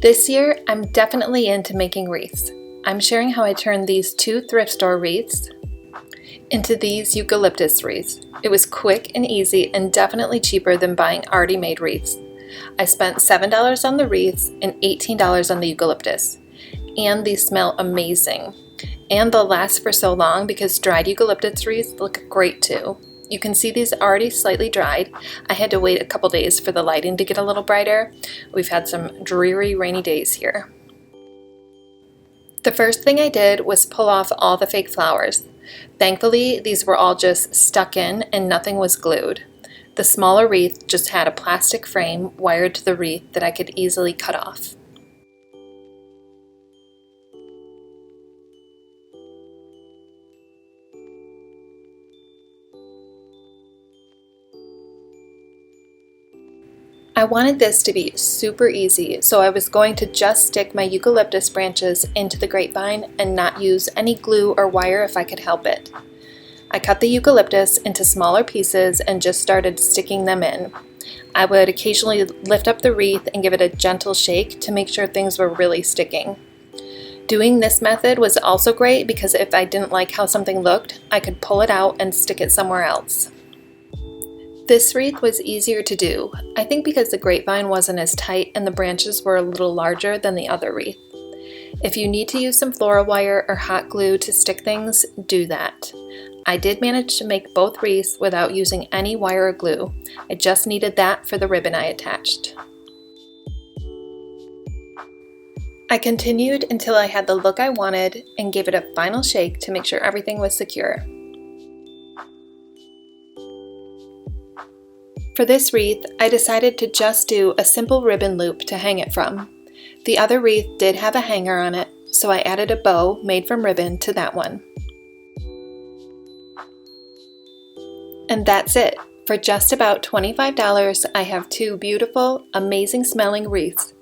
This year, I'm definitely into making wreaths. I'm sharing how I turned these 2 thrift store wreaths into these eucalyptus wreaths. It was quick and easy and definitely cheaper than buying already made wreaths. I spent $7 on the wreaths and $18 on the eucalyptus. And these smell amazing. And they'll last for so long because dried eucalyptus wreaths look great too. You can see these already slightly dried. I had to wait a couple days for the lighting to get a little brighter. We've had some dreary rainy days here. The first thing I did was pull off all the fake flowers. Thankfully, these were all just stuck in and nothing was glued. The smaller wreath just had a plastic frame wired to the wreath that I could easily cut off. I wanted this to be super easy, so I was going to just stick my eucalyptus branches into the grapevine and not use any glue or wire if I could help it. I cut the eucalyptus into smaller pieces and just started sticking them in. I would occasionally lift up the wreath and give it a gentle shake to make sure things were really sticking. Doing this method was also great because if I didn't like how something looked, I could pull it out and stick it somewhere else. This wreath was easier to do, I think because the grapevine wasn't as tight and the branches were a little larger than the other wreath. If you need to use some floral wire or hot glue to stick things, do that. I did manage to make both wreaths without using any wire or glue. I just needed that for the ribbon I attached. I continued until I had the look I wanted and gave it a final shake to make sure everything was secure. For this wreath, I decided to just do a simple ribbon loop to hang it from. The other wreath did have a hanger on it, so I added a bow made from ribbon to that one. And that's it. For just about $25, I have 2 beautiful, amazing smelling wreaths.